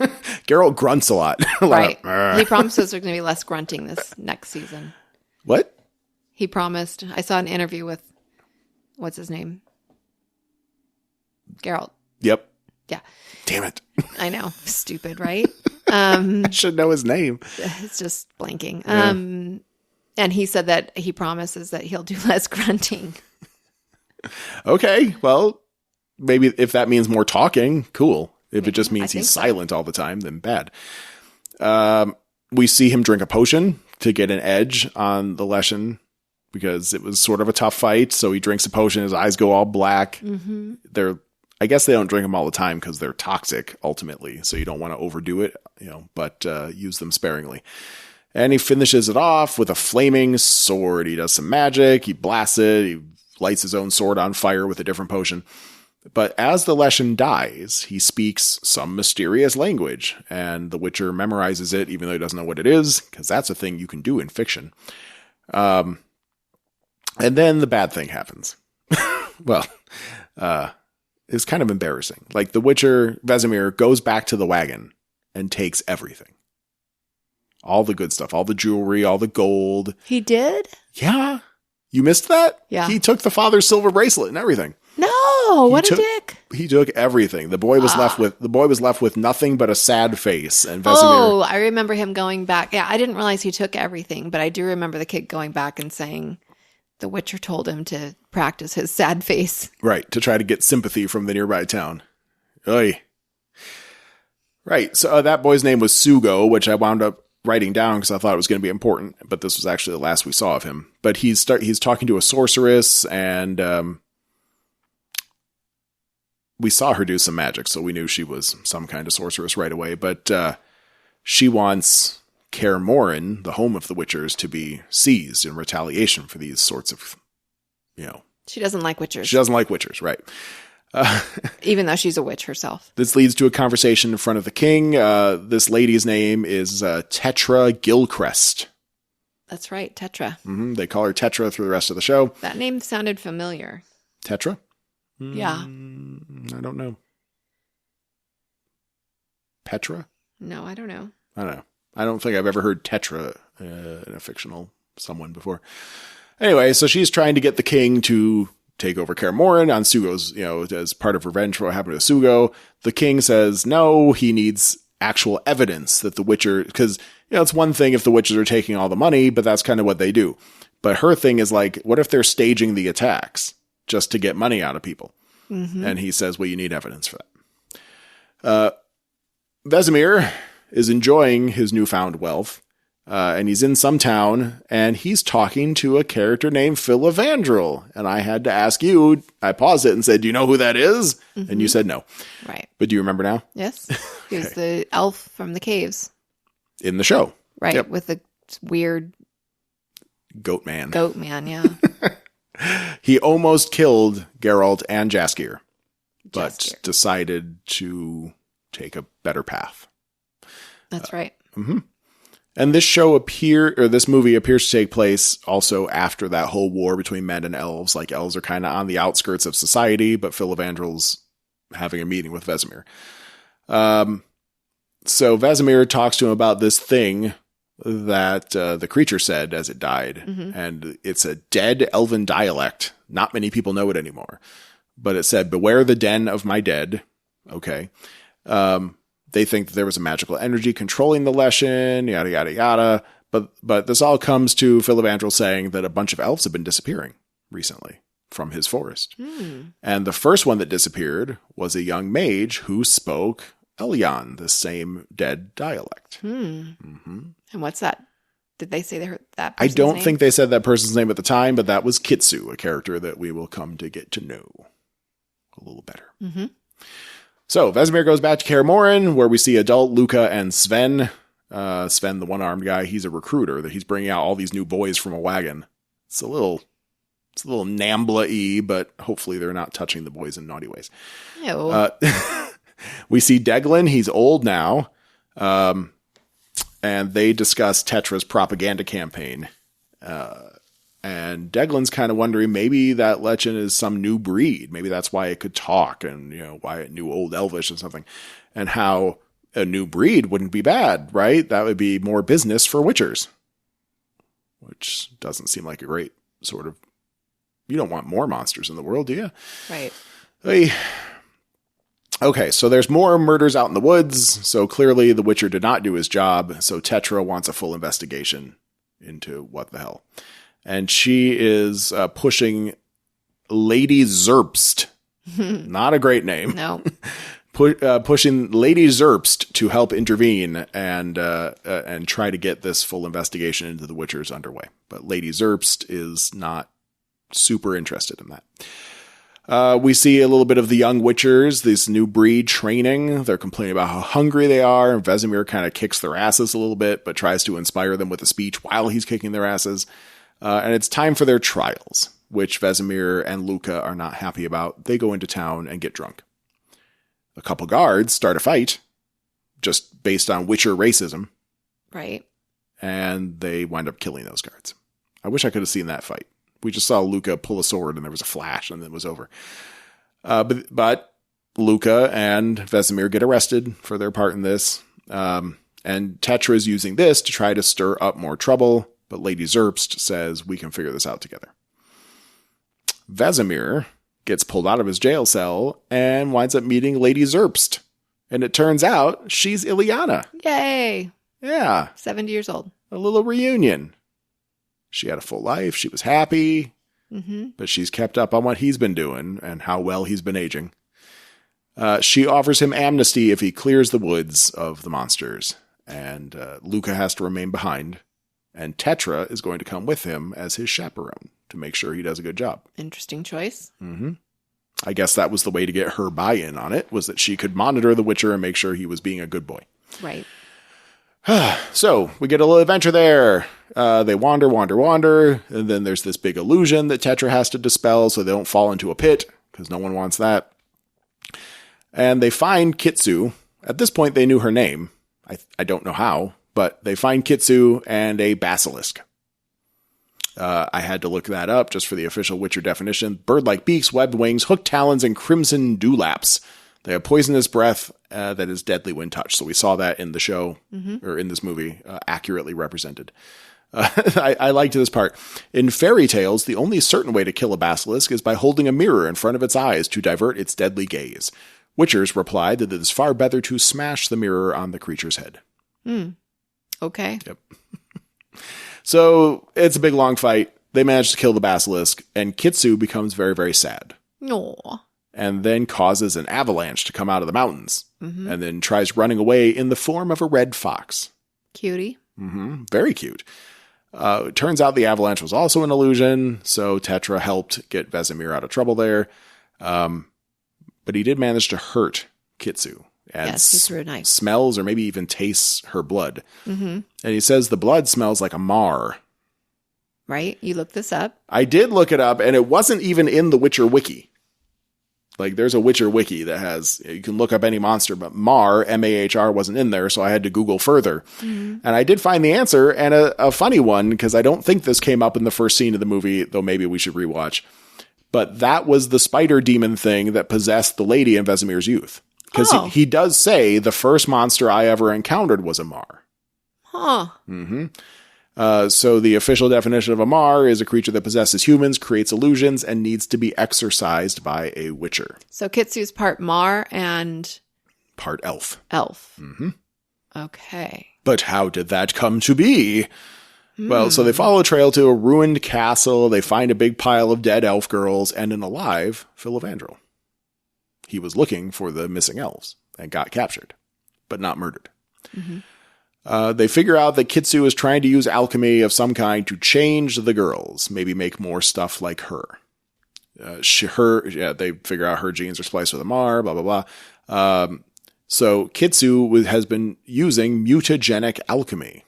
Geralt grunts a lot. Right. He promises there's going to be less grunting this next season. What? He promised. I saw an interview with, what's his name? Geralt. Yep. Yeah. Damn it. I know. Stupid, right? I should know his name. It's just blanking. Yeah. And he said that he promises that he'll do less grunting. Okay, well, maybe if that means more talking, cool. If it just means he's silent all the time, then bad. We see him drink a potion to get an edge on the Leshen because it was sort of a tough fight. So he drinks a potion, his eyes go all black. Mm-hmm. I guess they don't drink them all the time because they're toxic ultimately. So you don't want to overdo it, but use them sparingly. And he finishes it off with a flaming sword. He does some magic. He blasts it. He lights his own sword on fire with a different potion. But as the Leshen dies, he speaks some mysterious language. And the Witcher memorizes it, even though he doesn't know what it is, because that's a thing you can do in fiction. And then the bad thing happens. Well, it's kind of embarrassing. Like the Witcher, Vesemir, goes back to the wagon and takes everything. All the good stuff, all the jewelry, all the gold. He did? Yeah. You missed that? Yeah. He took the father's silver bracelet and everything. No, what a dick. He took everything. The boy was left with nothing but a sad face. And Vesemir, oh, I remember him going back. Yeah, I didn't realize he took everything, but I do remember the kid going back and saying the Witcher told him to practice his sad face. Right, to try to get sympathy from the nearby town. Oy. Right, so that boy's name was Sugo, which I wound up writing down because I thought it was going to be important, but this was actually the last we saw of him. But he's talking to a sorceress, and we saw her do some magic, so we knew she was some kind of sorceress right away. But she wants Kaer Morhen, the home of the Witchers, to be seized in retaliation for these sorts of, She doesn't like Witchers. She doesn't like Witchers, right. Even though she's a witch herself. This leads to a conversation in front of the king. This lady's name is Tetra Gilchrist. That's right, Tetra. Mm-hmm. They call her Tetra through the rest of the show. That name sounded familiar. Tetra? Yeah. I don't know. Petra? No, I don't know. I don't know. I don't think I've ever heard Tetra in a fictional someone before. Anyway, so she's trying to get the king to take over Kaer Morhen on Sugo's, as part of revenge for what happened to Sugo. The king says no, he needs actual evidence that the Witcher, because, it's one thing if the Witchers are taking all the money, but that's kind of what they do. But her thing is like, what if they're staging the attacks just to get money out of people? Mm-hmm. And he says, well, you need evidence for that. Vesemir is enjoying his newfound wealth. And he's in some town, and he's talking to a character named Filavandrel. And I had to ask you, I paused it and said, do you know who that is? Mm-hmm. And you said no. Right. But do you remember now? Yes. He was the elf from the caves. In the show. Right. Yep. With the weird... Goat man, yeah. He almost killed Geralt and Jaskier, but decided to take a better path. That's right. Mm-hmm. And this movie appears to take place also after that whole war between men and elves. Like, elves are kind of on the outskirts of society, but Filavandrel's having a meeting with Vesemir. So Vesemir talks to him about this thing that the creature said as it died. Mm-hmm. And it's a dead elven dialect. Not many people know it anymore. But it said, beware the den of my dead. Okay. They think that there was a magical energy controlling the Leshen, yada, yada, yada. But this all comes to Filavandrel saying that a bunch of elves have been disappearing recently from his forest. Mm. And the first one that disappeared was a young mage who spoke Elyon, the same dead dialect. Mm-hmm. And what's that? Did they say they heard that person's name? I don't think they said that person's name at the time, but that was Kitsu, a character that we will come to get to know a little better. Mm-hmm. So Vesemir goes back to Kaer Morhen, where we see adult Luca and Sven. Sven, the one-armed guy, he's a recruiter that he's bringing out all these new boys from a wagon. It's a little Nambla-y, but hopefully they're not touching the boys in naughty ways. Ew. We see Deglin. He's old now. And they discuss Tetra's propaganda campaign. And Deglin's kind of wondering, maybe that Lechen is some new breed. Maybe that's why it could talk and, why it knew Old Elvish or something. And how a new breed wouldn't be bad, right? That would be more business for Witchers. Which doesn't seem like a great sort of... You don't want more monsters in the world, do you? Right. Hey. Okay, so there's more murders out in the woods. So clearly the Witcher did not do his job. So Tetra wants a full investigation into what the hell. And she is pushing Lady Zerbst. Not a great name. No. Pushing Lady Zerbst to help intervene and try to get this full investigation into the Witchers underway. But Lady Zerbst is not super interested in that. We see a little bit of the young Witchers, this new breed training. They're complaining about how hungry they are. And Vesemir kind of kicks their asses a little bit, but tries to inspire them with a speech while he's kicking their asses. And it's time for their trials, which Vesemir and Luca are not happy about. They go into town and get drunk. A couple guards start a fight, just based on Witcher racism. Right. And they wind up killing those guards. I wish I could have seen that fight. We just saw Luca pull a sword and there was a flash and then it was over. But Luca and Vesemir get arrested for their part in this. And Tetra is using this to try to stir up more trouble. But Lady Zerbst says, we can figure this out together. Vesemir gets pulled out of his jail cell and winds up meeting Lady Zerbst. And it turns out she's Ileana. Yay. Yeah. 70 years old. A little reunion. She had a full life. She was happy. Mm-hmm. But she's kept up on what he's been doing and how well he's been aging. She offers him amnesty if he clears the woods of the monsters. And Luca has to remain behind. And Tetra is going to come with him as his chaperone to make sure he does a good job. Interesting choice. Mm-hmm. I guess that was the way to get her buy-in on it, was that she could monitor the Witcher and make sure he was being a good boy. Right. So we get a little adventure there. They wander, and then there's this big illusion that Tetra has to dispel so they don't fall into a pit, because no one wants that. And they find Kitsu. At this point, they knew her name. I don't know how. But they find Kitsu and a basilisk. I had to look that up just for the official Witcher definition. Bird-like beaks, webbed wings, hooked talons, and crimson dewlaps. They have poisonous breath that is deadly when touched. So we saw that in the show, or in this movie, accurately represented. I liked this part. In fairy tales, the only certain way to kill a basilisk is by holding a mirror in front of its eyes to divert its deadly gaze. Witchers replied that it is far better to smash the mirror on the creature's head. Okay. Yep. So it's a big, long fight. They manage to kill the basilisk, and Kitsu becomes very, very sad. Aww. And then causes an avalanche to come out of the mountains, and then tries running away in the form of a red fox. Cutie. Very cute. It turns out the avalanche was also an illusion, so Tetra helped get Vesemir out of trouble there. But he did manage to hurt Kitsu. And yes, he threw a knife. Smells or maybe even tastes her blood. And he says the blood smells like a mar. Right? You looked this up? I did look it up, and it wasn't even in the Witcher wiki. Like, there's a Witcher wiki that has, you can look up any monster, but Mar, M-A-H-R, wasn't in there, so I had to Google further. And I did find the answer, and a funny one, because I don't think this came up in the first scene of the movie, though maybe we should rewatch. But that was the spider demon thing that possessed the lady in Vesemir's youth. Because he does say, the first monster I ever encountered was a Mar. Huh. So the official definition of a Mar is a creature that possesses humans, creates illusions, and needs to be exorcised by a Witcher. So Kitsu's part Mar and... part elf. Elf. Okay. But how did that come to be? Well, so they follow a trail to a ruined castle. They find a big pile of dead elf girls and an alive Filavandrel. He was looking for the missing elves and got captured, but not murdered. They figure out that Kitsu is trying to use alchemy of some kind to change the girls, maybe make more stuff like her. They figure out her genes are spliced with a Mar, blah, blah, blah. So Kitsu has been using mutagenic alchemy.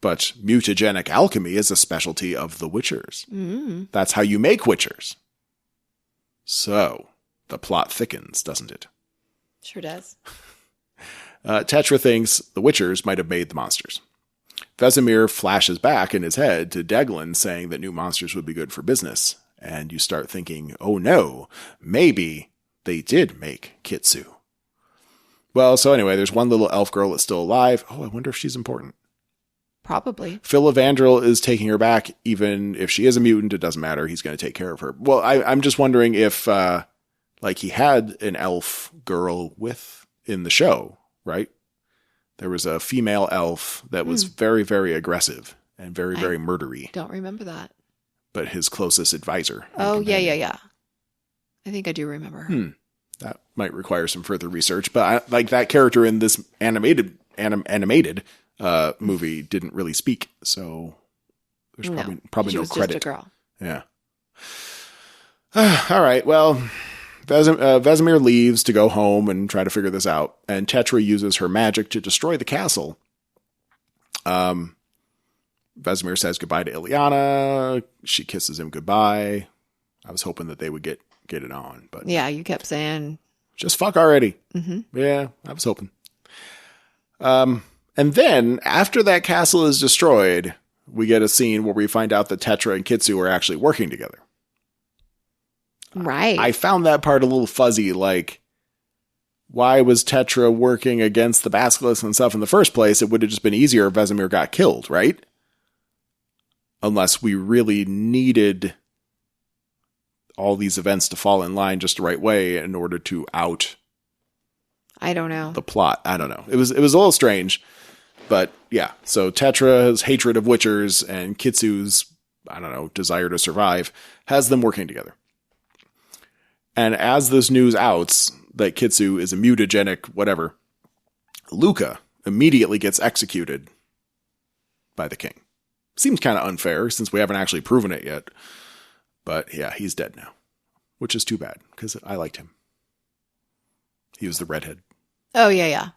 But mutagenic alchemy is a specialty of the Witchers. That's how you make Witchers. So the plot thickens, doesn't it? Sure does. Tetra thinks the Witchers might have made the monsters. Vesemir flashes back in his head to Deglin saying that new monsters would be good for business. And you start thinking, oh no, maybe they did make Kitsu. Well, so anyway, there's one little elf girl that's still alive. Oh, I wonder if she's important. Probably. Filavandrel is taking her back. Even if she is a mutant, it doesn't matter. He's going to take care of her. Well, I'm just wondering if, he had an elf girl in the show, right? There was a female elf that was very, very aggressive and very, very murdery. Don't remember that. But his closest advisor. Oh, yeah. I think I do remember her. That might require some further research, but that character in this animated movie didn't really speak, so there's probably no credit. Just a girl. Yeah. All right. Well, Vesemir leaves to go home and try to figure this out, and Tetra uses her magic to destroy the castle. Vesemir says goodbye to Ileana. She kisses him goodbye. I was hoping that they would get it on, but yeah, you kept saying just fuck already. Mm-hmm. Yeah, I was hoping. And then after that castle is destroyed, we get a scene where we find out that Tetra and Kitsu are actually working together. Right. I found that part a little fuzzy. Like, why was Tetra working against the Basilisk and stuff in the first place? It would have just been easier if Vesemir got killed, right? Unless we really needed all these events to fall in line just the right way in order to out. I don't know. The plot. I don't know. It was a little strange, but yeah. So Tetra's hatred of Witchers and Kitsu's, I don't know, desire to survive has them working together. And as this news outs that Kitsu is a mutagenic whatever, Luca immediately gets executed by the king. Seems kind of unfair since we haven't actually proven it yet. But yeah, he's dead now, which is too bad because I liked him. He was the redhead. Oh, yeah.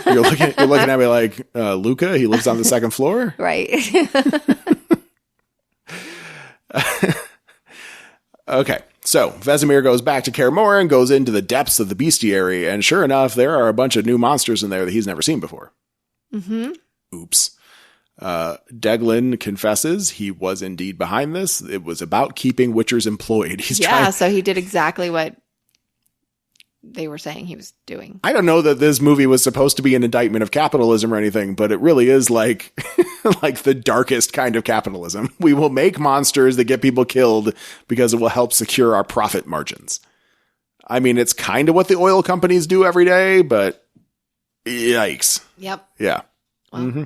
You're looking at me like, Luca, he lives on the second floor? Right. Okay, so Vesemir goes back to Kaer Morhen, goes into the depths of the bestiary, and sure enough, there are a bunch of new monsters in there that he's never seen before. Mm-hmm. Oops. Deglin confesses he was indeed behind this. It was about keeping Witchers employed. So he did exactly what they were saying he was doing. I don't know that this movie was supposed to be an indictment of capitalism or anything, but it really is like like the darkest kind of capitalism. We will make monsters that get people killed because it will help secure our profit margins. I mean, it's kind of what the oil companies do every day, but yikes. Yep. Yeah. Well, mm-hmm.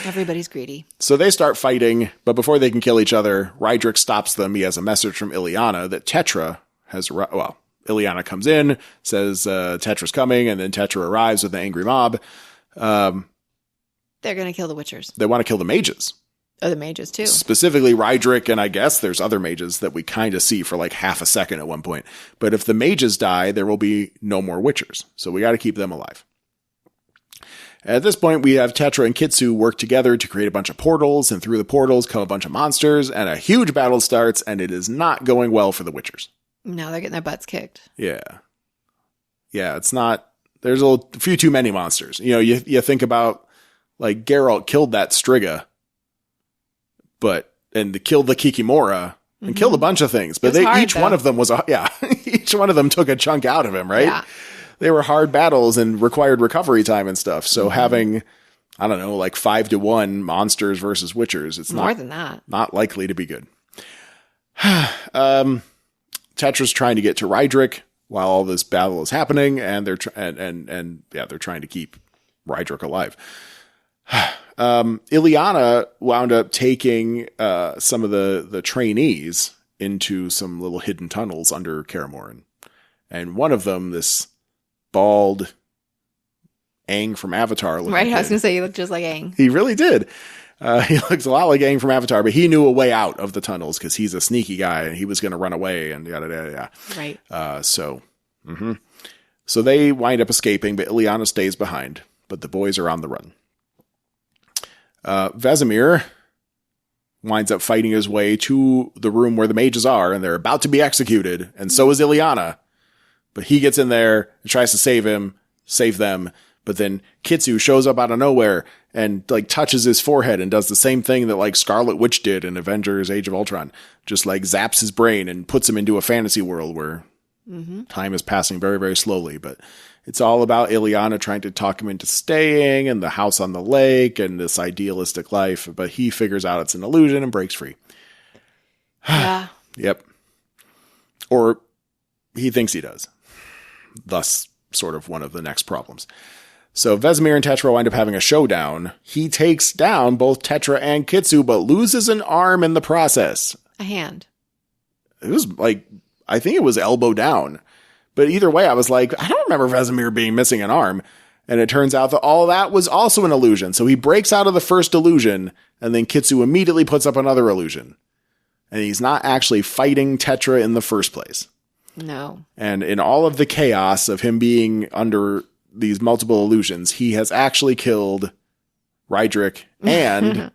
Everybody's greedy. So they start fighting, but before they can kill each other, Rydrick stops them. He has a message from Ileana that Tetra has... Well, Ileana comes in, says Tetra's coming, and then Tetra arrives with an angry mob. They're going to kill the Witchers. They want to kill the mages. Oh, the mages, too. Specifically Rydrick, and I guess there's other mages that we kind of see for like half a second at one point. But if the mages die, there will be no more Witchers. So we got to keep them alive. At this point, we have Tetra and Kitsu work together to create a bunch of portals, and through the portals come a bunch of monsters, and a huge battle starts, and it is not going well for the Witchers. No, they're getting their butts kicked. Yeah. Yeah, it's not... There's a few too many monsters. You know, you think about, like, Geralt killed that Striga, and killed the Kikimora, and killed a bunch of things, but each one of them was each one of them took a chunk out of him, right? Yeah. They were hard battles and required recovery time and stuff. So having, I don't know, like 5-to-1 monsters versus Witchers, it's more than that. Not likely to be good. Tetra's trying to get to Rydrick while all this battle is happening, and they're they're trying to keep Rydrick alive. Ileana wound up taking some of the trainees into some little hidden tunnels under Kaer Morhen. And one of them, this bald Aang from Avatar. Right, I was going to say, he looked just like Aang. He really did. He looks a lot like Aang from Avatar, but he knew a way out of the tunnels because he's a sneaky guy and he was going to run away and yada, yada, yada. Right. So they wind up escaping, but Ileana stays behind. But the boys are on the run. Vesemir winds up fighting his way to the room where the mages are, and they're about to be executed, and so is Ileana. But he gets in there and tries to save them, but then Kitsu shows up out of nowhere and like touches his forehead and does the same thing that like Scarlet Witch did in Avengers Age of Ultron. Just like zaps his brain and puts him into a fantasy world where time is passing very, very slowly. But it's all about Ileana trying to talk him into staying and the house on the lake and this idealistic life. But he figures out it's an illusion and breaks free. Yeah. Yep. Or he thinks he does. Thus, sort of one of the next problems. So Vesemir and Tetra wind up having a showdown. He takes down both Tetra and Kitsu, but loses an arm in the process. A hand. It was like, I think it was elbow down. But either way, I was like, I don't remember Vesemir being missing an arm. And it turns out that all that was also an illusion. So he breaks out of the first illusion, and then Kitsu immediately puts up another illusion. And he's not actually fighting Tetra in the first place. No. And in all of the chaos of him being under these multiple illusions, he has actually killed Rydrick and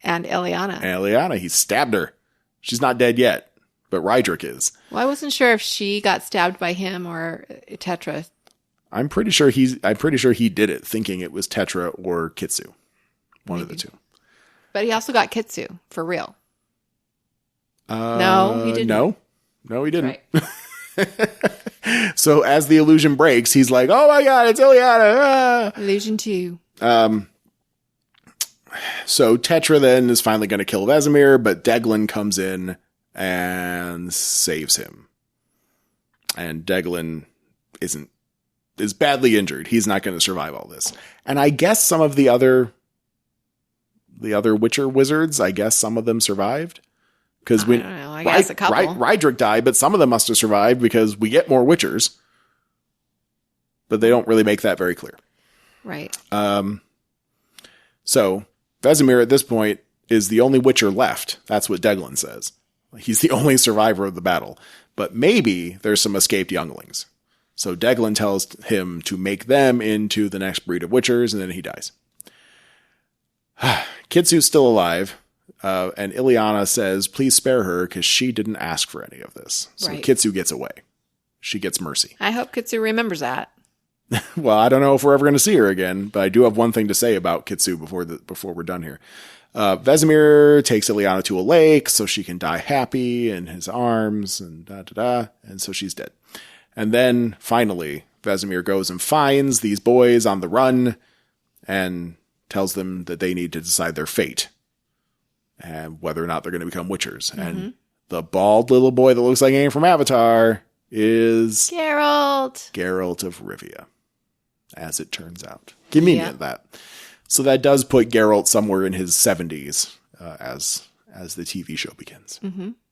and Ileana. He stabbed her. She's not dead yet, but Rydrick is. Well, I wasn't sure if she got stabbed by him or Tetra. I'm pretty sure he did it thinking it was Tetra or Kitsu. One of the two. But he also got Kitsu for real. No, he didn't. No, he didn't. Right. So as the illusion breaks, he's like, "Oh my god, it's Ileana!" Ah! Illusion 2. So Tetra then is finally going to kill Vesemir, but Deglin comes in and saves him. And Deglin is badly injured. He's not going to survive all this. And I guess some of the other Witcher wizards, I guess some of them survived. Because when I guess a couple. Rydrick died, but some of them must have survived because we get more Witchers. But they don't really make that very clear. Right. So Vesemir at this point is the only Witcher left. That's what Deglin says. He's the only survivor of the battle. But maybe there's some escaped younglings. So Deglin tells him to make them into the next breed of Witchers, and then he dies. Kitsu's still alive. And Ileana says, please spare her because she didn't ask for any of this. So right. Kitsu gets away. She gets mercy. I hope Kitsu remembers that. Well, I don't know if we're ever going to see her again, but I do have one thing to say about Kitsu before we're done here. Vesemir takes Ileana to a lake so she can die happy in his arms and and so she's dead. And then finally, Vesemir goes and finds these boys on the run and tells them that they need to decide their fate and whether or not they're going to become Witchers. Mm-hmm. And the bald little boy that looks like Aang from Avatar is Geralt of Rivia, as it turns out. Convenient that. So that does put Geralt somewhere in his 70s as the TV show begins,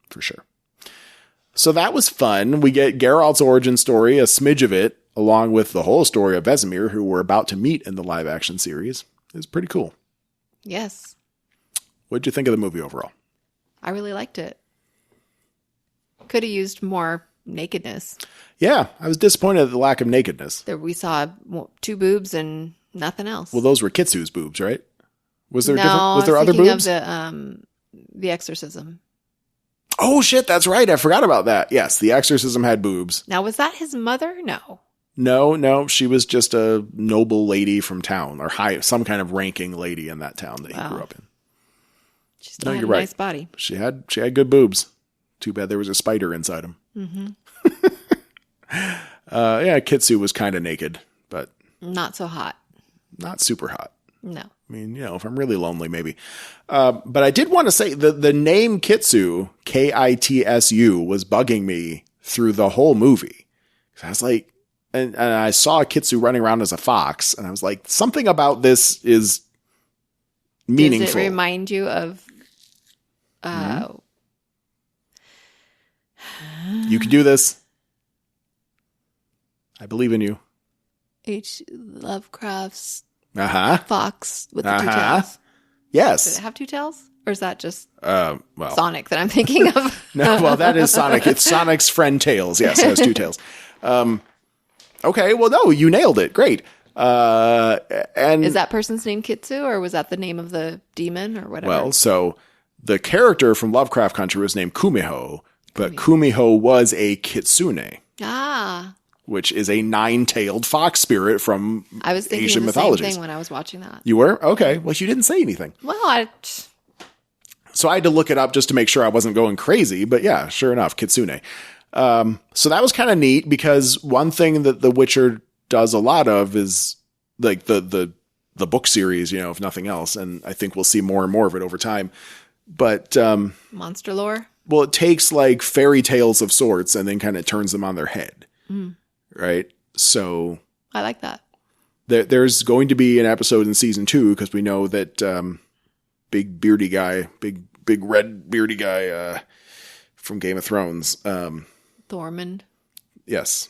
for sure. So that was fun. We get Geralt's origin story, a smidge of it, along with the whole story of Vesemir, who we're about to meet in the live action series. It was pretty cool. Yes. What did you think of the movie overall? I really liked it. Could have used more nakedness. Yeah, I was disappointed at the lack of nakedness. We saw 2 boobs and nothing else. Well, those were Kitsu's boobs, right? Was there other boobs? Of the exorcism. Oh shit, that's right. I forgot about that. Yes, the exorcism had boobs. Now, was that his mother? No. No, she was just a noble lady from town, or some kind of ranking lady in that town that he grew up in. She still had a nice body. She had good boobs. Too bad there was a spider inside them. Kitsu was kind of naked, but not so hot. Not super hot. No. I mean, if I'm really lonely, maybe. But I did want to say the name Kitsu, Kitsu, was bugging me through the whole movie. I was like, and I saw Kitsu running around as a fox, and I was like, something about this is meaningful. Does it remind you of... You can do this. I believe in you. H. Lovecraft's fox with the 2 tails. Yes. Did it have 2 tails? Or is that just well, Sonic that I'm thinking of? No, well, that is Sonic. It's Sonic's friend Tails. Yes, it has 2 tails. Okay, well, no, you nailed it. Great. And is that person's name Kitsu, or was that the name of the demon, or whatever? Well, so the character from Lovecraft Country was named Kumiho, but Kumiho was a kitsune. Which is a 9-tailed fox spirit from Asian mythologies. I was thinking the same thing when I was watching that. You were? Okay. Well, you didn't say anything. Well, So I had to look it up just to make sure I wasn't going crazy. But yeah, sure enough, kitsune. So that was kind of neat because one thing that The Witcher does a lot of is like the book series, if nothing else. And I think we'll see more and more of it over time. But monster lore? Well, it takes like fairy tales of sorts and then kind of turns them on their head. Right? So I like that. there's going to be an episode in season 2 because we know that big red beardy guy from Game of Thrones. Tormund. Yes.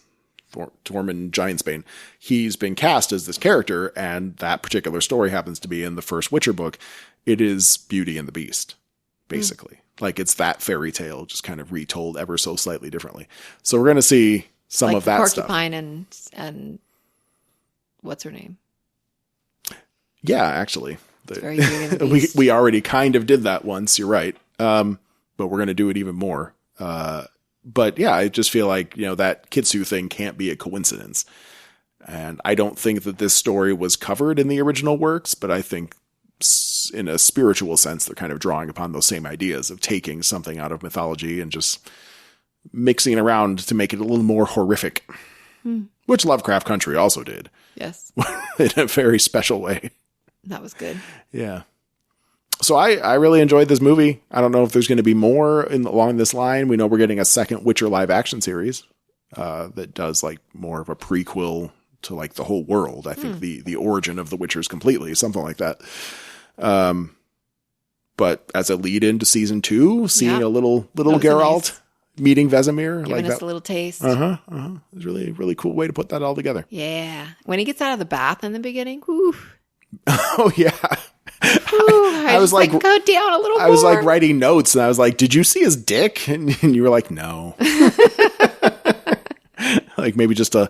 Tormund Giantsbane. He's been cast as this character, and that particular story happens to be in the first Witcher book. It is Beauty and the Beast, basically. Like, it's that fairy tale, just kind of retold ever so slightly differently. So we're going to see some like of that stuff. Porcupine and what's her name? Yeah, actually. Very Beauty and the Beast. We already kind of did that once, you're right. But we're going to do it even more. But yeah, I just feel like, that Kitsu thing can't be a coincidence. And I don't think that this story was covered in the original works, but I think in a spiritual sense, they're kind of drawing upon those same ideas of taking something out of mythology and just mixing it around to make it a little more horrific, which Lovecraft Country also did. Yes. In a very special way. That was good. Yeah. So I really enjoyed this movie. I don't know if there's going to be more along this line. We know we're getting a second Witcher live action series that does like more of a prequel to like the whole world. I think the origin of the Witchers completely, something like that. But as a lead into season 2, seeing a little Geralt meeting Vesemir, giving like us a little taste. It's really, really cool way to put that all together. Yeah. When he gets out of the bath in the beginning, whew. Oh yeah. I was like, go down a little more. I was like writing notes and I was like, did you see his dick? And you were like, no. Like maybe just a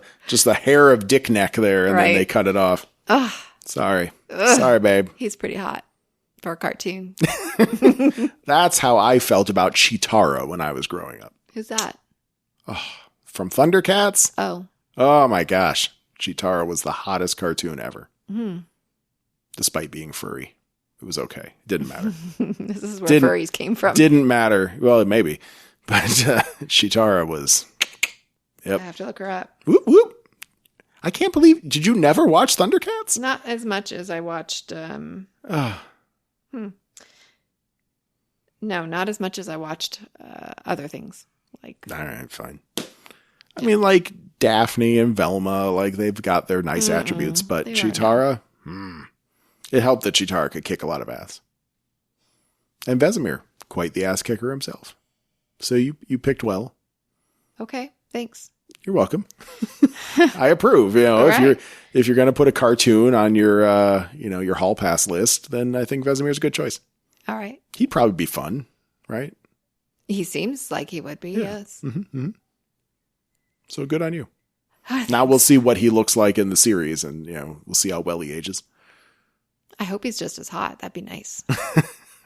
hair of dick neck there and then they cut it off. Ugh. Sorry. Sorry, babe. He's pretty hot for a cartoon. That's how I felt about Chitara when I was growing up. Who's that? Oh, from Thundercats? Oh. Oh my gosh. Chitara was the hottest cartoon ever. Mm. Despite being furry. It was okay. Didn't matter. This is where furries came from. Didn't matter. Well, maybe. But Chitara was... Yep. I have to look her up. Whoop, whoop. I can't believe... Did you never watch Thundercats? Not as much as I watched... No, not as much as I watched other things. Like, all right, fine. I mean, like Daphne and Velma, like they've got their nice attributes, but Chitara... It helped that Chitara could kick a lot of ass. And Vesemir, quite the ass kicker himself. So you picked well. Okay, thanks. You're welcome. I approve. If you're going to put a cartoon on your your hall pass list, then I think Vesemir's a good choice. All right. He'd probably be fun, right? He seems like he would be. Yeah. Yes. Mm-hmm. So good on you. Now we'll see what he looks like in the series, and we'll see how well he ages. I hope he's just as hot. That'd be nice.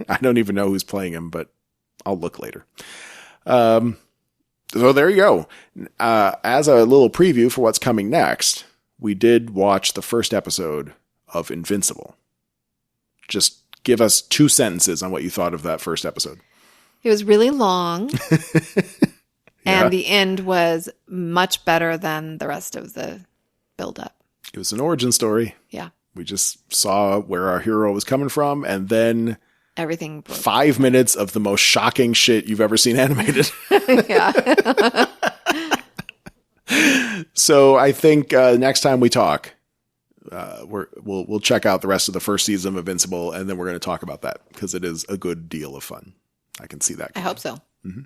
I don't even know who's playing him, but I'll look later. So there you go. As a little preview for what's coming next, we did watch the first episode of Invincible. Just give us 2 sentences on what you thought of that first episode. It was really long. And the end was much better than the rest of the build-up. It was an origin story. Yeah. We just saw where our hero was coming from, and then everything broke. 5 minutes of the most shocking shit you've ever seen animated. Yeah. So I think next time we talk, we'll check out the rest of the first season of Invincible, and then we're going to talk about that because it is a good deal of fun. I can see that. I hope so. Mm-hmm.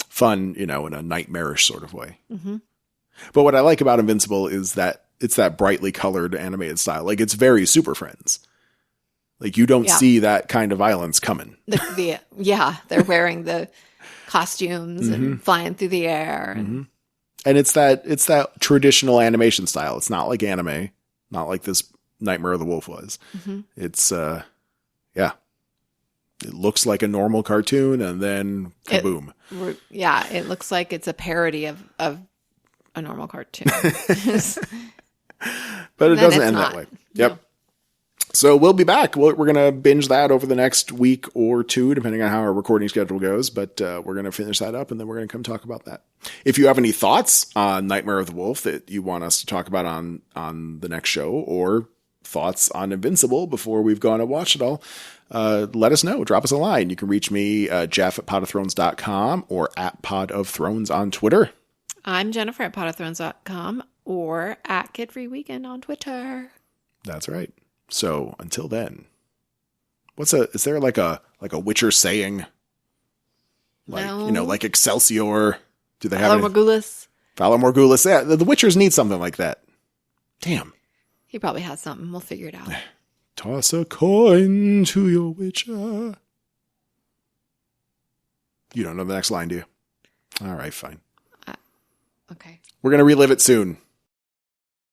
Fun, in a nightmarish sort of way. Mm-hmm. But what I like about Invincible is that it's that brightly colored animated style. Like, it's very Super Friends. Like, you don't see that kind of violence coming. They're wearing the costumes and flying through the air. And it's that traditional animation style. It's not like anime, not like this Nightmare of the Wolf was. Mm-hmm. It's, it looks like a normal cartoon, and then kaboom. It looks like it's a parody of a normal cartoon. But it doesn't end that way. Yep. No. So we'll be back. We're going to binge that over the next week or 2, depending on how our recording schedule goes. But we're going to finish that up, and then we're going to come talk about that. If you have any thoughts on Nightmare of the Wolf that you want us to talk about on the next show, or thoughts on Invincible before we've gone and watched it all, let us know. Drop us a line. You can reach me, Jeff at podofthrones.com or at Pod of Thrones on Twitter. I'm Jennifer at podofthrones.com. or at Kid Free Weekend on Twitter. That's right. So until then, is there like a Witcher saying? Like, No. like Excelsior. Do they have Morgulis. Valar Morgulis? Yeah, the Witchers need something like that. Damn. He probably has something. We'll figure it out. Toss a coin to your Witcher. You don't know the next line, do you? All right, fine. Okay. We're going to relive it soon.